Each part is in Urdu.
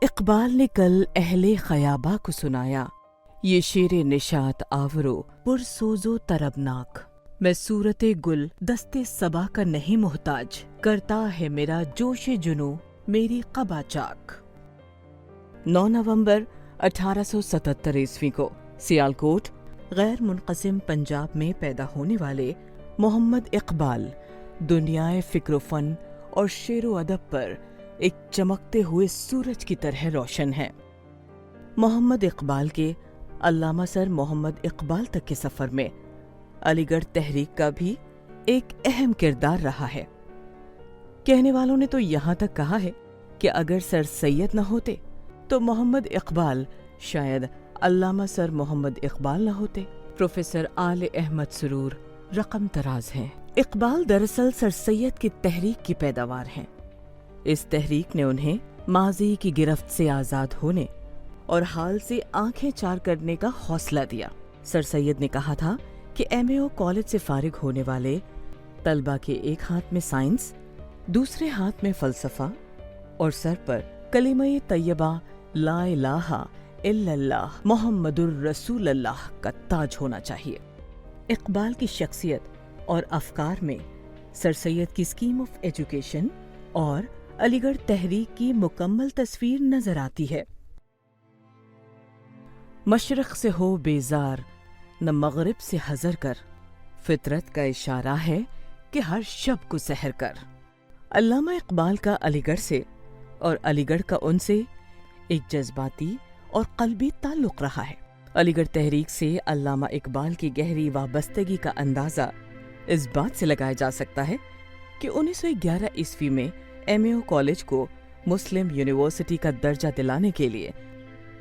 اقبال نے کل اہل خیابہ کو سنایا یہ شیر نشاط آورو پرسوزو طربناک. میں صورت گل دست صبا کا نہیں محتاج، کرتا ہے میرا جوش جنوں میری قبا چاک. 9 نومبر 1877 کو سیالکوٹ غیر منقسم پنجاب میں پیدا ہونے والے محمد اقبال دنیائے فکر و فن اور شعر و ادب پر ایک چمکتے ہوئے سورج کی طرح روشن ہیں. محمد اقبال کے علامہ سر محمد اقبال تک کے سفر میں علی گڑھ تحریک کا بھی ایک اہم کردار رہا ہے. کہنے والوں نے تو یہاں تک کہا ہے کہ اگر سر سید نہ ہوتے تو محمد اقبال شاید علامہ سر محمد اقبال نہ ہوتے. پروفیسر آل احمد سرور رقم تراز ہیں. اقبال دراصل سر سید کی تحریک کی پیداوار ہیں. اس تحریک نے انہیں ماضی کی گرفت سے آزاد ہونے اور حال سے آنکھیں چار کرنے کا حوصلہ دیا. سر سید نے کہا تھا کہ MAO کالج سے فارغ ہونے والے طلبہ کے ایک ہاتھ میں سائنس، دوسرے ہاتھ میں فلسفہ اور سر پر کلمہ طیبہ لا الہ الا اللہ محمد الرسول اللہ کا تاج ہونا چاہیے. اقبال کی شخصیت اور افکار میں سر سید کی اسکیم آف ایجوکیشن اور علی گڑھ تحریک کی مکمل تصویر نظر آتی ہے. مشرق سے ہو بیزار نہ مغرب سے حذر کر، فطرت کا اشارہ ہے کہ ہر شب کو سحر کر. علامہ اقبال کا علی گڑھ سے اور علی گڑھ کا ان سے ایک جذباتی اور قلبی تعلق رہا ہے. علی گڑھ تحریک سے علامہ اقبال کی گہری وابستگی کا اندازہ اس بات سے لگایا جا سکتا ہے کہ 1911 میں MAO کالج کو مسلم یونیورسٹی کا درجہ دلانے کے لیے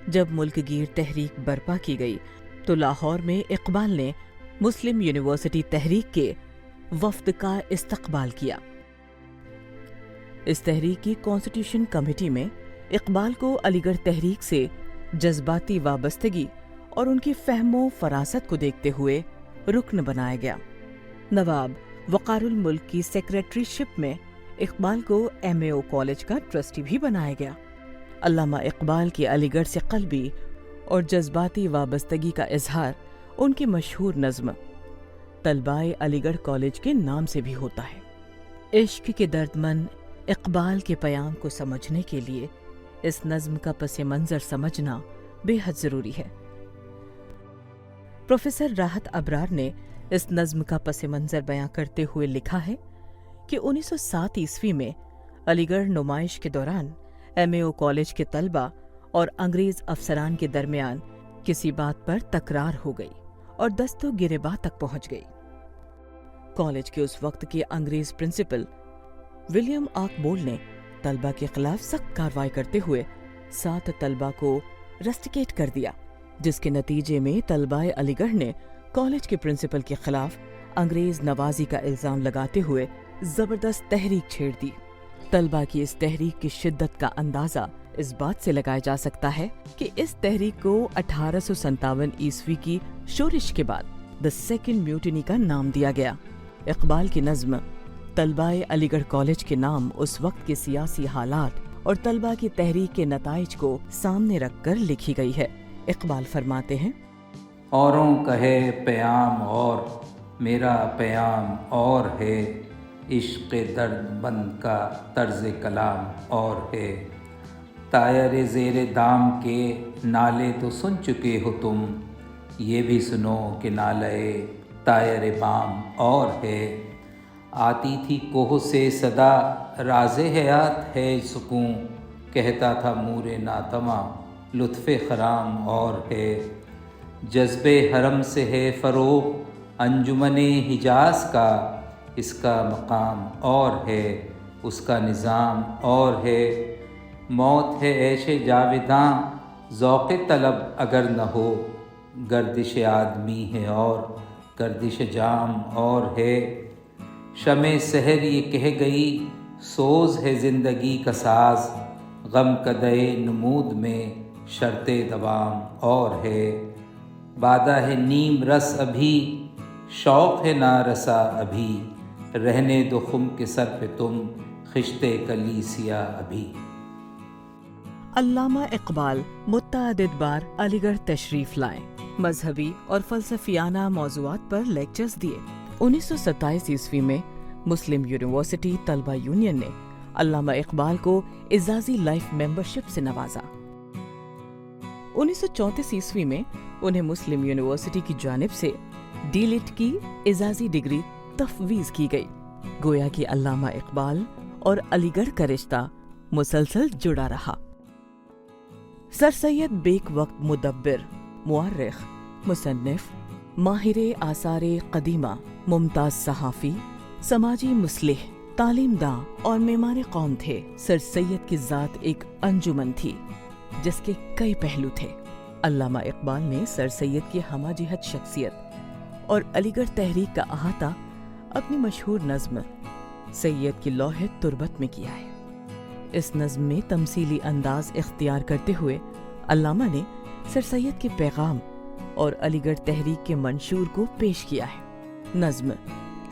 جب ملک گیر تحریک برپا کی گئی تو لاہور میں اقبال نے مسلم یونیورسٹی تحریک کے وفد کا استقبال کیا. اس تحریک کی کانسٹیٹیوشن کمیٹی میں اقبال کو علی گڑھ تحریک سے جذباتی وابستگی اور ان کی فہم و فراست کو دیکھتے ہوئے رکن بنایا گیا. نواب وقار الملک کی سیکریٹری شپ میں اقبال کو MAO کالج کا ٹرسٹی بھی بنایا گیا. علامہ اقبال کی علی گڑھ سے قلبی اور جذباتی وابستگی کا اظہار ان کی مشہور نظم طلبائے علی گڑھ کالج کے نام سے بھی ہوتا ہے. عشق کے دردمند اقبال کے پیام کو سمجھنے کے لیے اس نظم کا پس منظر سمجھنا بے حد ضروری ہے. پروفیسر راحت ابرار نے اس نظم کا پس منظر بیان کرتے ہوئے لکھا ہے کہ 1907 میں علی گڑھ نمائش کے دوران MAO کالج کے طلبہ اور انگریز افسران کے درمیان کسی بات پر تکرار ہو گئی اور دست و گریباں تک پہنچ گئی. کالج کے اس وقت کے انگریز پرنسپل ولیم آکبول نے طلبہ کے خلاف سخت کارروائی کرتے ہوئے 7 طلبہ کو رسٹیکیٹ کر دیا، جس کے نتیجے میں طلبہ علی گڑھ نے کالج کے پرنسپل کے خلاف انگریز نوازی کا الزام لگاتے ہوئے زبردست تحریک چھیڑ دی. طلبہ کی اس تحریک کی شدت کا اندازہ اس بات سے لگایا جا سکتا ہے کہ اس تحریک کو 1857 کی شورش کے بعد دی سیکنڈ میوٹنی کا نام دیا گیا. اقبال کی نظم طلبہ علی گڑھ کالج کے نام اس وقت کے سیاسی حالات اور طلبہ کی تحریک کے نتائج کو سامنے رکھ کر لکھی گئی ہے. اقبال فرماتے ہیں، اوروں کا ہے پیام اور میرا پیام اور ہے، عشق درد بند کا طرز کلام اور ہے. طائر زیر دام کے نالے تو سن چکے ہو تم، یہ بھی سنو کہ نالے طائر بام اور ہے. آتی تھی کوہ سے صدا راز حیات ہے سکون، کہتا تھا مور ناتواں لطف خرام اور ہے. جذب حرم سے ہے فروغ انجمن حجاز کا، اس کا مقام اور ہے اس کا نظام اور ہے. موت ہے عیش جاوداں ذوق طلب اگر نہ ہو، گردش آدمی ہے اور گردش جام اور ہے. شمع سحر یہ کہہ گئی سوز ہے زندگی کا ساز، غم کدے نمود میں شرط دوام اور ہے. بادہ ہے نیم رس ابھی شوق ہے نارسا ابھی، رہنے دو خم کے سر پہ تم خشتے کلیسیا ابھی. علامہ اقبال متعدد بار علی گڑھ تشریف لائے، مذہبی اور فلسفیانہ موضوعات پر لیکچرز دیے۔ 1927 عیسوی میں مسلم یونیورسٹی طلبہ یونین نے علامہ اقبال کو اعزازی لائف ممبرشپ سے نوازا۔ 1934 عیسوی میں انہیں مسلم یونیورسٹی کی جانب سے ڈی لٹ کی اعزازی ڈگری تفویض کی گئی۔ گویا کہ علامہ اقبال اور علی گڑھ کا رشتہ مسلسل جڑا رہا۔ سر سید بیک وقت مدبر، مورخ، مصنف، ماہر آثار قدیمہ، ممتاز صحافی، سماجی مصلح، تعلیم داں اور معمار قوم تھے۔ سر سید کی ذات ایک انجمن تھی جس کے کئی پہلو تھے۔ علامہ اقبال نے سر سید کی ہمہ جہت شخصیت اور علی گڑھ تحریک کا احاطہ اپنی مشہور نظم سید کی لوح تربت میں کیا ہے۔ اس نظم میں تمثیلی انداز اختیار کرتے ہوئے علامہ نے سر سید کے پیغام اور علی گڑھ تحریک کے منشور کو پیش کیا ہے۔ نظم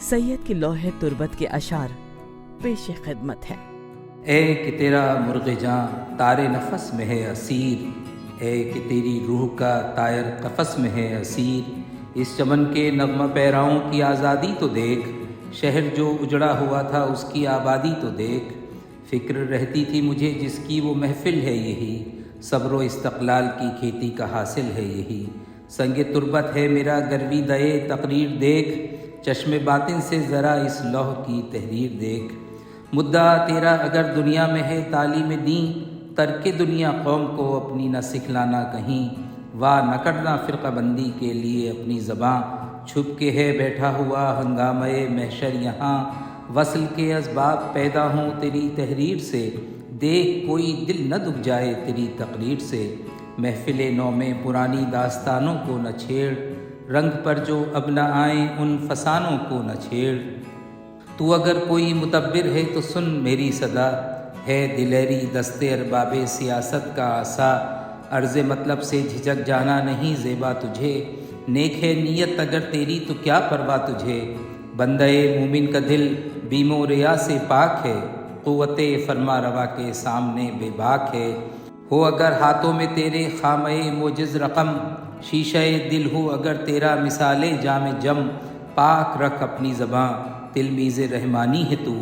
سید کی لوح تربت کے اشعار پیش خدمت ہے۔ اے کہ تیرا مرغ جاں تار نفس میں ہے اسیر، اے کہ تیری روح کا طائر قفس میں ہے اسیر، اس چمن کے نغمہ پیراؤں کی آزادی تو دیکھ، شہر جو اجڑا ہوا تھا اس کی آبادی تو دیکھ، فکر رہتی تھی مجھے جس کی وہ محفل ہے یہی، صبر و استقلال کی کھیتی کا حاصل ہے یہی، سنگ تربت ہے میرا گروی دئے تقریر دیکھ، چشم باطن سے ذرا اس لوح کی تحریر دیکھ، مدعا تیرا اگر دنیا میں ہے تعلیم دین، ترک دنیا قوم کو اپنی نہ سکھلانا کہیں، واہ نہ کرنا فرقہ بندی کے لیے اپنی زباں، چھپ کے ہے بیٹھا ہوا ہنگامہ محشر یہاں، وصل کے اسباب پیدا ہوں تیری تحریر سے، دیکھ کوئی دل نہ دکھ جائے تیری تقریر سے، محفل نو میں پرانی داستانوں کو نہ چھیڑ، رنگ پر جو اب نہ آئیں ان فسانوں کو نہ چھیڑ، تو اگر کوئی مدبر ہے تو سن میری صدا، ہے دلیری دست ارباب سیاست کا عصا، عرض مطلب سے جھجک جانا نہیں زیبا تجھے، نیک ہے نیت اگر تیری تو کیا پرواہ تجھے، بندہ مومن کا دل بیم و ریا سے پاک ہے، قوت فرما روا کے سامنے بے باک ہے، ہو اگر ہاتھوں میں تیرے خامہ موجز رقم، شیشہ دل ہو اگر تیرا مثال جام جم، پاک رکھ اپنی زباں تلمیذ رحمانی ہے تو،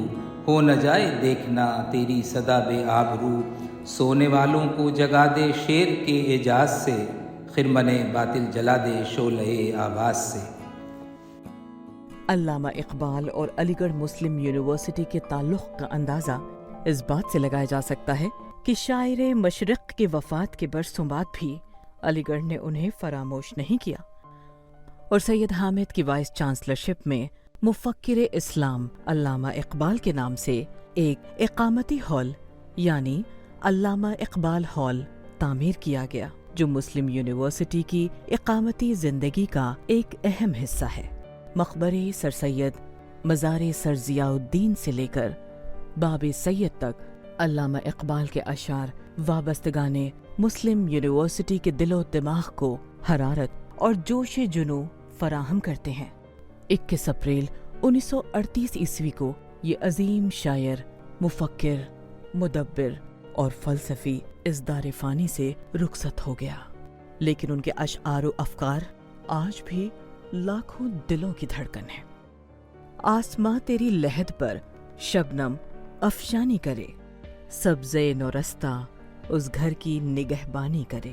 ہو نہ جائے دیکھنا تیری صدا بے آبرو، سونے والوں کو جگا دے شعر کے اعجاز سے، خرمن باطل جلا دے شعلہ آواز سے۔ علامہ اقبال اور علی گڑھ مسلم یونیورسٹی کے تعلق کا اندازہ اس بات سے لگایا جا سکتا ہے کہ شاعر مشرق کی وفات کے برسوں بعد بھی علی گڑھ نے انہیں فراموش نہیں کیا، اور سید حامد کی وائس چانسلرشپ میں مفکر اسلام علامہ اقبال کے نام سے ایک اقامتی ہال یعنی علامہ اقبال ہال تعمیر کیا گیا، جو مسلم یونیورسٹی کی اقامتی زندگی کا ایک اہم حصہ ہے۔ مقبرے سر سید، مزار سر ضیاء الدین سے لے کر باب سید تک علامہ اقبال کے اشعار وابستگان مسلم یونیورسٹی کے دل و دماغ کو حرارت اور جوش جنوں فراہم کرتے ہیں۔ 21 اپریل 1938 عیسوی کو یہ عظیم شاعر، مفکر، مدبر اور فلسفی اس دار فانی سے رخصت ہو گیا، لیکن ان کے اشعار و افکار آج بھی لاکھوں دلوں کی دھڑکن ہے۔ آسماں تیری لحد پر شبنم افشانی کرے، سبزے نورستہ اس گھر کی نگہبانی کرے۔